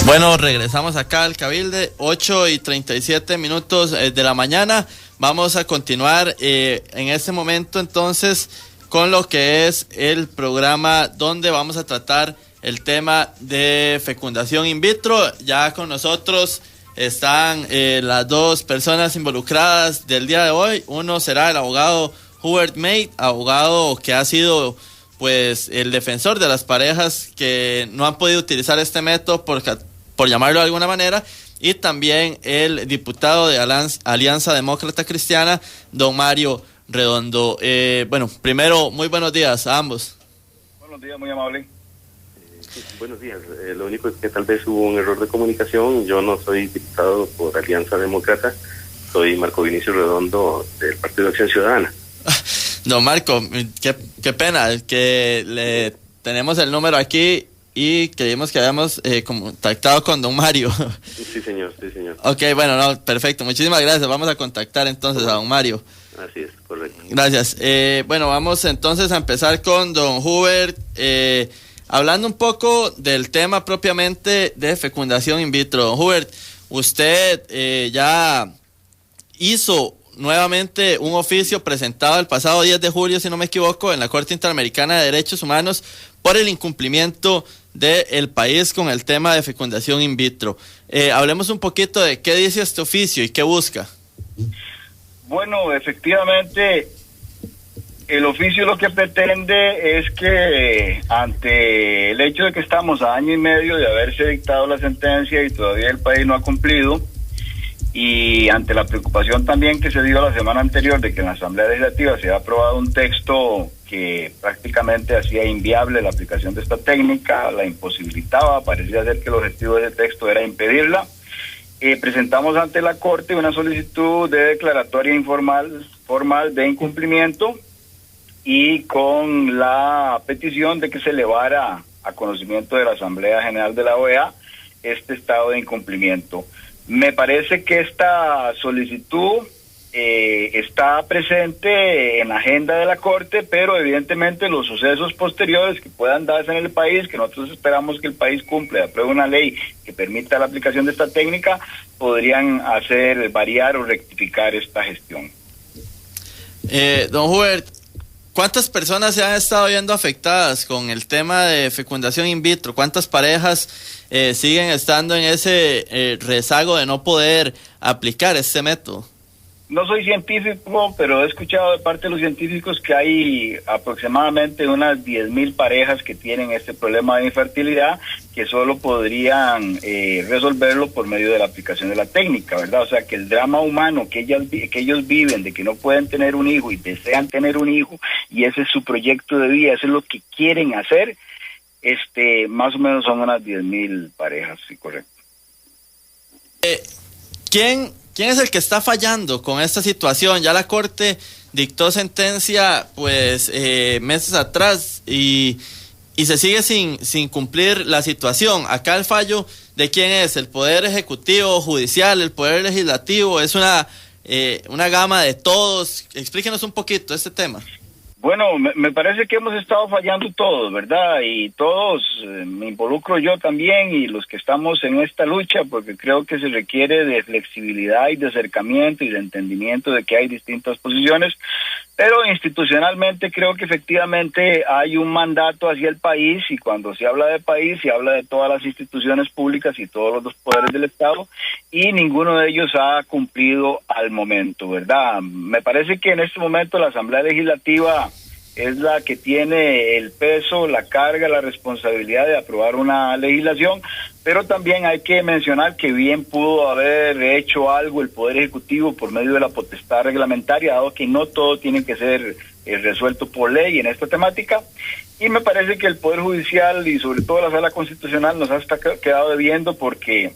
Bueno, regresamos acá al Cabilde, 8:37 de la mañana. Vamos a continuar en este momento entonces con lo que es el programa donde vamos a tratar el tema de fecundación in vitro. Ya con nosotros están las dos personas involucradas del día de hoy. Uno será el abogado Hubert May, abogado que ha sido pues el defensor de las parejas que no han podido utilizar este método por llamarlo de alguna manera, y también el diputado de Alianza Demócrata Cristiana, don Mario Redondo. Bueno, primero, muy buenos días a ambos. Buenos días, muy amable. Sí, buenos días. Lo único es que tal vez hubo un error de comunicación. Yo no soy diputado por Alianza Demócrata, soy Marco Vinicio Redondo del Partido de Acción Ciudadana. Don Marco, qué pena que tenemos el número aquí y creímos que habíamos contactado con don Mario. Sí, señor, sí, señor. Ok, bueno, no, perfecto, muchísimas gracias. Vamos a contactar entonces a don Mario. Así es, correcto. Gracias. Bueno, vamos entonces a empezar con don Hubert, hablando un poco del tema propiamente de fecundación in vitro. Don Hubert, usted ya hizo nuevamente un oficio presentado el pasado 10 de julio, si no me equivoco, en la Corte Interamericana de Derechos Humanos por el incumplimiento del país con el tema de fecundación in vitro. Hablemos un poquito de qué dice este oficio y qué busca. Bueno, efectivamente, el oficio lo que pretende es que ante el hecho de que estamos a año y medio de haberse dictado la sentencia y todavía el país no ha cumplido, y ante la preocupación también que se dio la semana anterior de que en la Asamblea Legislativa se ha aprobado un texto que prácticamente hacía inviable la aplicación de esta técnica, la imposibilitaba, parecía ser que el objetivo de ese texto era impedirla, presentamos ante la Corte una solicitud de declaratoria formal de incumplimiento y con la petición de que se elevara a conocimiento de la Asamblea General de la OEA este estado de incumplimiento. Me parece que esta solicitud está presente en la agenda de la Corte, pero evidentemente los sucesos posteriores que puedan darse en el país, que nosotros esperamos que el país cumpla y apruebe una ley que permita la aplicación de esta técnica, podrían hacer variar o rectificar esta gestión. Don Hubert, ¿cuántas personas se han estado viendo afectadas con el tema de fecundación in vitro? ¿Cuántas parejas siguen estando en ese rezago de no poder aplicar este método? No soy científico, pero he escuchado de parte de los científicos que hay aproximadamente unas 10,000 parejas que tienen este problema de infertilidad, que solo podrían resolverlo por medio de la aplicación de la técnica, ¿verdad? O sea, que el drama humano que ellos viven de que no pueden tener un hijo y desean tener un hijo, y ese es su proyecto de vida, eso es lo que quieren hacer, más o menos son unas 10,000 parejas, sí, correcto. ¿Quién es el que está fallando con esta situación? Ya la Corte dictó sentencia pues meses atrás y se sigue sin cumplir la situación. Acá el fallo, ¿de quién es? ¿El Poder Ejecutivo, Judicial, el Poder Legislativo? ¿Es una gama de todos? Explíquenos un poquito este tema. Bueno, me parece que hemos estado fallando todos, ¿verdad? Y todos, me involucro yo también y los que estamos en esta lucha, porque creo que se requiere de flexibilidad y de acercamiento y de entendimiento de que hay distintas posiciones, pero institucionalmente creo que efectivamente hay un mandato hacia el país, y cuando se habla de país se habla de todas las instituciones públicas y todos los poderes del Estado, y ninguno de ellos ha cumplido al momento, ¿verdad? Me parece que en este momento la Asamblea Legislativa es la que tiene el peso, la carga, la responsabilidad de aprobar una legislación, pero también hay que mencionar que bien pudo haber hecho algo el Poder Ejecutivo por medio de la potestad reglamentaria, dado que no todo tiene que ser resuelto por ley en esta temática, y me parece que el Poder Judicial y sobre todo la Sala Constitucional nos ha quedado debiendo, porque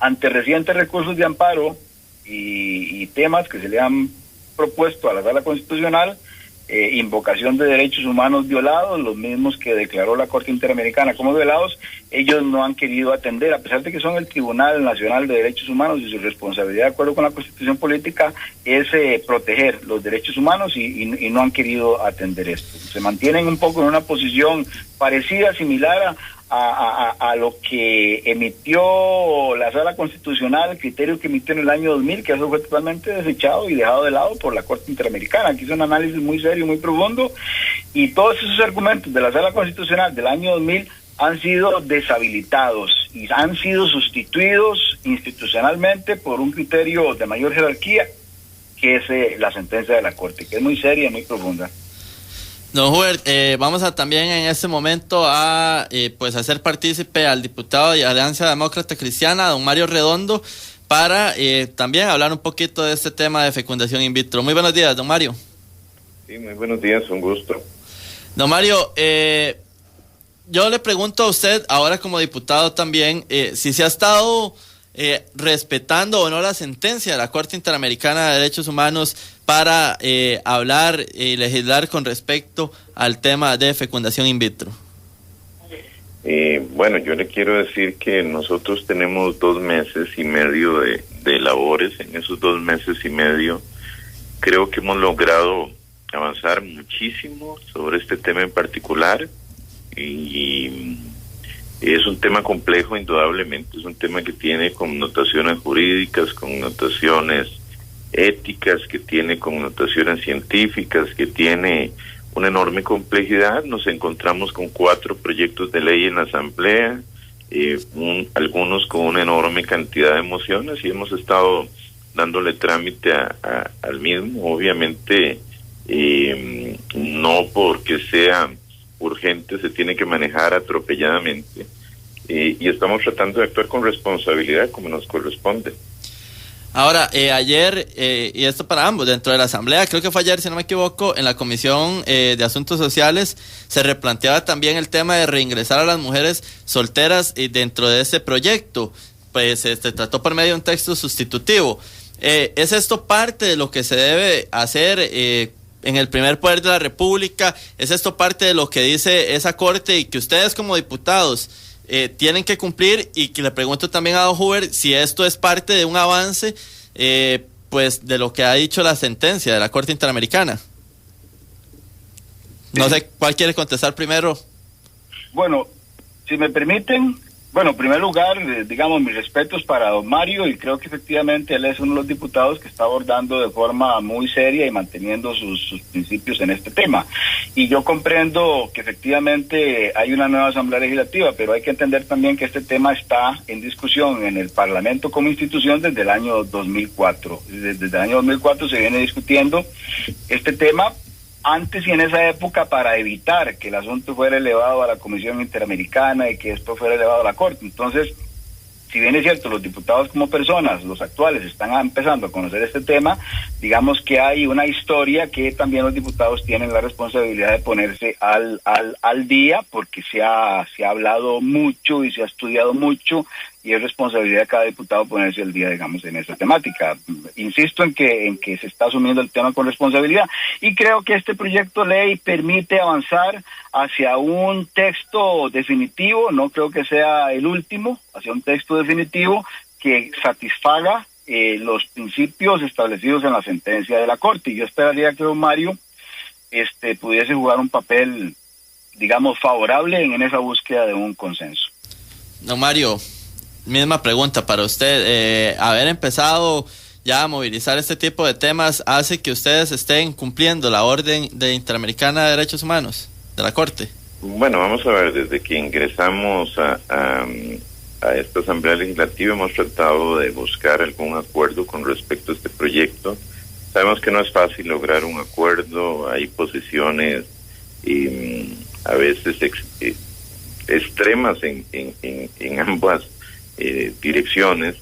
ante recientes recursos de amparo y temas que se le han propuesto a la Sala Constitucional, invocación de derechos humanos violados, los mismos que declaró la Corte Interamericana como violados, ellos no han querido atender, a pesar de que son el Tribunal Nacional de Derechos Humanos y su responsabilidad, de acuerdo con la Constitución Política, es proteger los derechos humanos, y no han querido atender esto. Se mantienen un poco en una posición parecida, similar a lo que emitió la Sala Constitucional, el criterio que emitió en el año 2000, que eso fue totalmente desechado y dejado de lado por la Corte Interamericana. Aquí hizo un análisis muy serio, muy profundo, y todos esos argumentos de la Sala Constitucional del año 2000 han sido deshabilitados y han sido sustituidos institucionalmente por un criterio de mayor jerarquía, que es la sentencia de la Corte, que es muy seria y muy profunda. Don Hubert, vamos a también en este momento a pues hacer partícipe al diputado de Alianza Demócrata Cristiana, don Mario Redondo, para también hablar un poquito de este tema de fecundación in vitro. Muy buenos días, don Mario. Sí, muy buenos días, un gusto. Don Mario, yo le pregunto a usted, ahora como diputado también, si se ha estado respetando o no la sentencia de la Corte Interamericana de Derechos Humanos para hablar y legislar con respecto al tema de fecundación in vitro. Bueno, yo le quiero decir que nosotros tenemos 2 meses y medio de labores. En esos 2 meses y medio creo que hemos logrado avanzar muchísimo sobre este tema en particular, y es un tema complejo, indudablemente. Es un tema que tiene connotaciones jurídicas, connotaciones éticas, que tiene connotaciones científicas, que tiene una enorme complejidad. Nos encontramos con 4 proyectos de ley en la Asamblea, algunos con una enorme cantidad de emociones, y hemos estado dándole trámite al mismo. Obviamente, no porque sea urgente se tiene que manejar atropelladamente, y estamos tratando de actuar con responsabilidad como nos corresponde. Ahora, ayer, y esto para ambos, dentro de la Asamblea, creo que fue ayer, si no me equivoco, en la Comisión de Asuntos Sociales, se replanteaba también el tema de reingresar a las mujeres solteras dentro de ese proyecto. Pues se trató por medio de un texto sustitutivo. ¿Es esto parte de lo que se debe hacer en el primer poder de la República? ¿Es esto parte de lo que dice esa Corte y que ustedes como diputados tienen que cumplir? Y que le pregunto también a don Hubert si esto es parte de un avance pues de lo que ha dicho la sentencia de la Corte Interamericana. No sé cuál quiere contestar primero. Bueno, si me permiten, bueno, en primer lugar, digamos, mis respetos para don Mario, y creo que efectivamente él es uno de los diputados que está abordando de forma muy seria y manteniendo sus principios en este tema. Y yo comprendo que efectivamente hay una nueva Asamblea Legislativa, pero hay que entender también que este tema está en discusión en el Parlamento como institución desde el año 2004. Desde el año 2004 se viene discutiendo este tema, antes y en esa época, para evitar que el asunto fuera elevado a la Comisión Interamericana y que después fuera elevado a la Corte. Entonces, si bien es cierto, los diputados como personas, los actuales, están empezando a conocer este tema, digamos que hay una historia que también los diputados tienen la responsabilidad de ponerse al día, porque se ha hablado mucho y se ha estudiado mucho, y es responsabilidad de cada diputado ponerse al día, digamos, en esa temática. Insisto en que se está asumiendo el tema con responsabilidad, y creo que este proyecto de ley permite avanzar hacia un texto definitivo, no creo que sea el último, hacia un texto definitivo que satisfaga los principios establecidos en la sentencia de la Corte. Y yo esperaría que don Mario pudiese jugar un papel, digamos, favorable en esa búsqueda de un consenso. Don Mario, misma pregunta para usted. Haber empezado ya a movilizar este tipo de temas hace que ustedes estén cumpliendo la orden Interamericana de Derechos Humanos de la Corte. Bueno, vamos a ver, desde que ingresamos a esta Asamblea Legislativa hemos tratado de buscar algún acuerdo con respecto a este proyecto. Sabemos que no es fácil lograr un acuerdo, hay posiciones a veces extremas en ambas direcciones,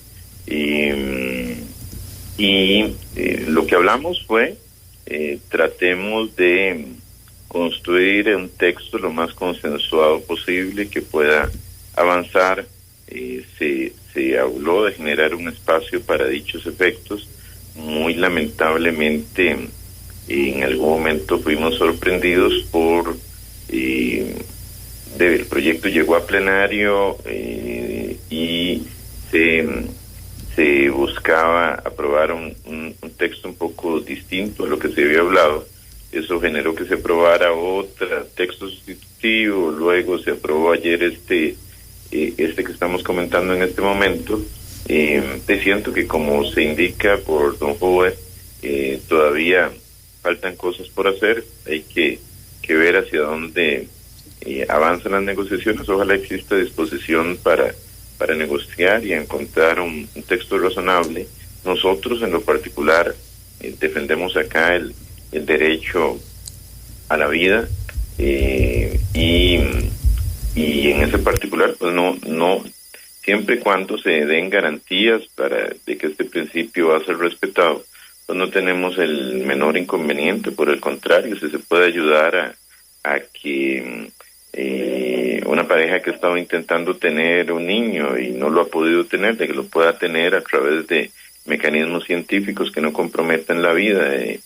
y lo que hablamos fue tratemos de construir un texto lo más consensuado posible que pueda avanzar. Se habló de generar un espacio para dichos efectos. Muy lamentablemente en algún momento fuimos sorprendidos por el proyecto llegó a plenario y se buscaba aprobar un texto un poco distinto a lo que se había hablado, eso generó que se aprobara otro texto sustitutivo, luego se aprobó ayer este que estamos comentando en este momento. Te siento que, como se indica por don Jover, todavía faltan cosas por hacer, hay que ver hacia dónde avanzan las negociaciones. Ojalá exista disposición para negociar y encontrar un texto razonable. Nosotros, en lo particular, defendemos acá el derecho a la vida, y en ese particular, pues no siempre y cuando se den garantías de que este principio va a ser respetado, pues no tenemos el menor inconveniente. Por el contrario, si se puede ayudar a que una pareja que ha estado intentando tener un niño y no lo ha podido tener, de que lo pueda tener a través de mecanismos científicos que no comprometan la vida de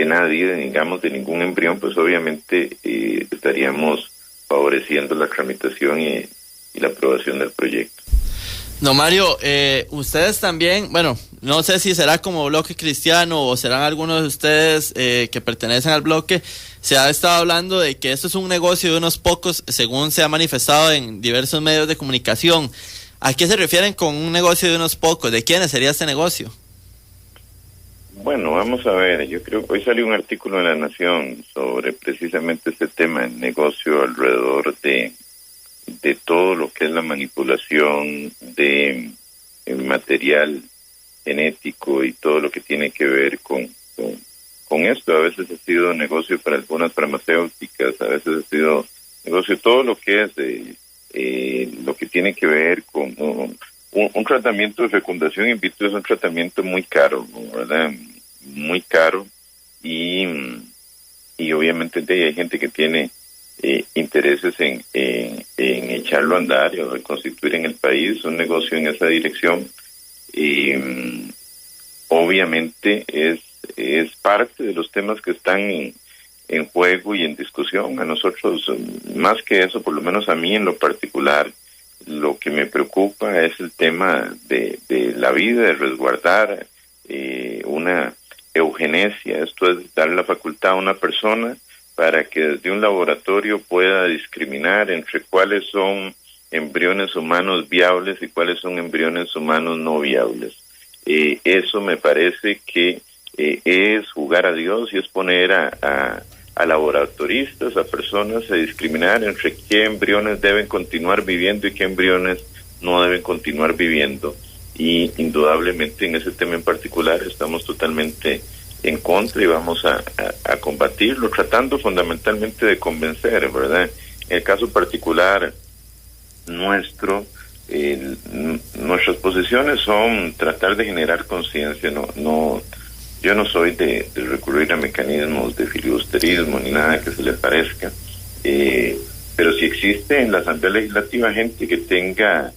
nadie, digamos, de ningún embrión, pues obviamente estaríamos favoreciendo la tramitación y la aprobación del proyecto. No, Mario, ustedes también, bueno, no sé si será como Bloque Cristiano o serán algunos de ustedes que pertenecen al bloque, se ha estado hablando de que esto es un negocio de unos pocos, según se ha manifestado en diversos medios de comunicación. ¿A qué se refieren con un negocio de unos pocos? ¿De quiénes sería este negocio? Bueno, vamos a ver, yo creo que hoy salió un artículo en La Nación sobre precisamente este tema, el negocio alrededor de todo lo que es la manipulación de material genético y todo lo que tiene que ver con esto. A veces ha sido negocio para algunas farmacéuticas, a veces ha sido negocio todo lo que es lo que tiene que ver con un tratamiento de fecundación in vitro. Es un tratamiento muy caro, ¿verdad? Muy caro, y obviamente hay gente que tiene intereses en echarlo a andar y reconstituir en el país un negocio en esa dirección. Obviamente es parte de los temas que están en juego y en discusión. A nosotros, más que eso, por lo menos a mí en lo particular, lo que me preocupa es el tema de la vida, de resguardar una eugenesia. Esto es dar la facultad a una persona para que desde un laboratorio pueda discriminar entre cuáles son embriones humanos viables y cuáles son embriones humanos no viables. Eso me parece que es jugar a Dios y es poner a laboratoristas, a personas a discriminar entre qué embriones deben continuar viviendo y qué embriones no deben continuar viviendo. Y indudablemente en ese tema en particular estamos totalmente en contra y vamos a combatirlo, tratando fundamentalmente de convencer, ¿verdad? En el caso particular nuestras posiciones son tratar de generar conciencia. Yo no soy de recurrir a mecanismos de filibusterismo ni nada que se le parezca, pero si existe en la Asamblea Legislativa gente que tenga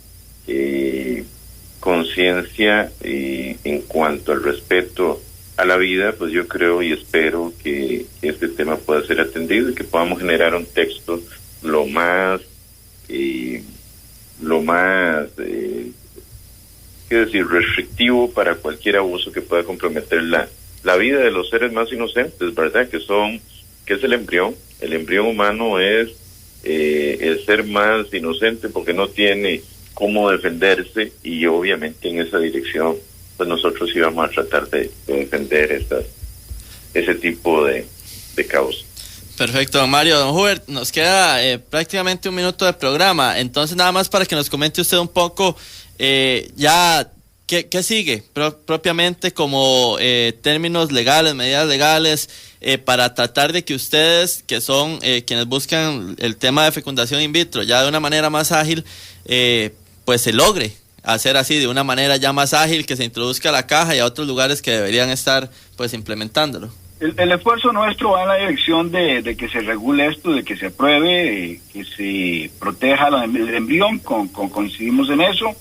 conciencia en cuanto al respeto a la vida, pues yo creo y espero que este tema pueda ser atendido y que podamos generar un texto lo más restrictivo para cualquier abuso que pueda comprometer la vida de los seres más inocentes, ¿verdad? Que es el embrión. El embrión humano es el ser más inocente porque no tiene cómo defenderse, y obviamente en esa dirección pues nosotros íbamos a tratar de defender ese tipo de causas. Perfecto, don Mario. Don Hubert, nos queda prácticamente un minuto de programa, entonces nada más para que nos comente usted un poco ya qué sigue propiamente como términos legales, medidas legales, para tratar de que ustedes, que son quienes buscan el tema de fecundación in vitro ya de una manera más ágil, pues se logre hacer así de una manera ya más ágil, que se introduzca a la caja y a otros lugares que deberían estar pues implementándolo. El esfuerzo nuestro va en la dirección de que se regule esto, de que se apruebe, que se proteja el embrión, coincidimos en eso.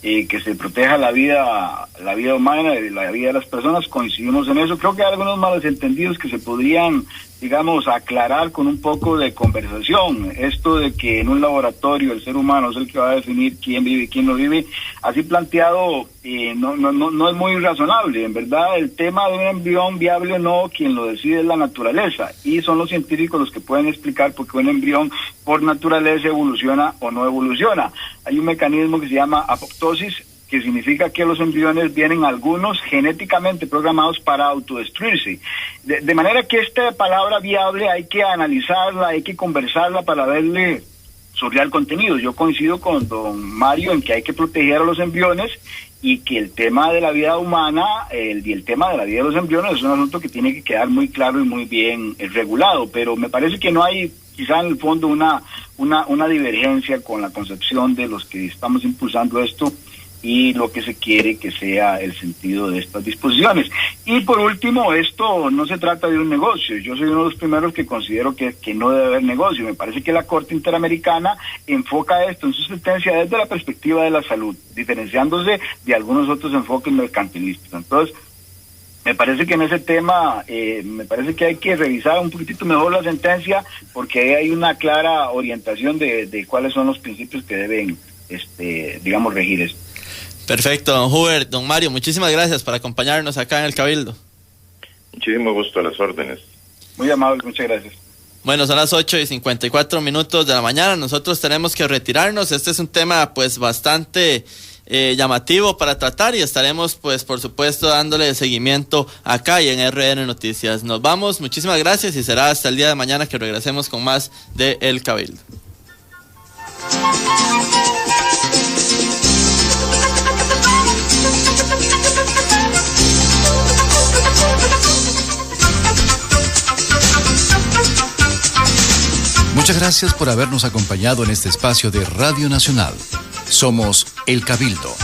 que se proteja la vida humana y la vida de las personas, coincidimos en eso. Creo que hay algunos malos entendidos que se podrían, digamos, aclarar con un poco de conversación. Esto de que en un laboratorio el ser humano es el que va a definir quién vive y quién no vive, así planteado, no es muy razonable. En verdad, el tema de un embrión viable o no, quien lo decide es la naturaleza, y son los científicos los que pueden explicar por qué un embrión por naturaleza evoluciona o no evoluciona. Hay un mecanismo que se llama apoptosis, que significa que los embriones vienen algunos genéticamente programados para autodestruirse. De manera que esta palabra viable hay que analizarla, hay que conversarla para verle su real contenido. Yo coincido con don Mario en que hay que proteger a los embriones y que el tema de la vida humana y el tema de la vida de los embriones es un asunto que tiene que quedar muy claro y muy bien regulado, pero me parece que no hay quizá en el fondo una divergencia con la concepción de los que estamos impulsando esto y lo que se quiere que sea el sentido de estas disposiciones. Y por último, esto no se trata de un negocio. Yo soy uno de los primeros que considero que no debe haber negocio. Me parece que la Corte Interamericana enfoca esto en su sentencia desde la perspectiva de la salud, diferenciándose de algunos otros enfoques mercantilistas. Entonces, me parece que en ese tema, me parece que hay que revisar un poquitito mejor la sentencia, porque ahí hay una clara orientación de cuáles son los principios que deben, digamos, regir esto. Perfecto, don Hubert. Don Mario, muchísimas gracias por acompañarnos acá en el Cabildo. Muchísimo gusto, a las órdenes. Muy amable, muchas gracias. Bueno, son las 8:54 de la mañana. Nosotros tenemos que retirarnos. Este es un tema pues bastante llamativo para tratar y estaremos pues por supuesto dándole seguimiento acá y en RN Noticias. Nos vamos, muchísimas gracias y será hasta el día de mañana que regresemos con más de El Cabildo. Muchas gracias por habernos acompañado en este espacio de Radio Nacional. Somos El Cabildo.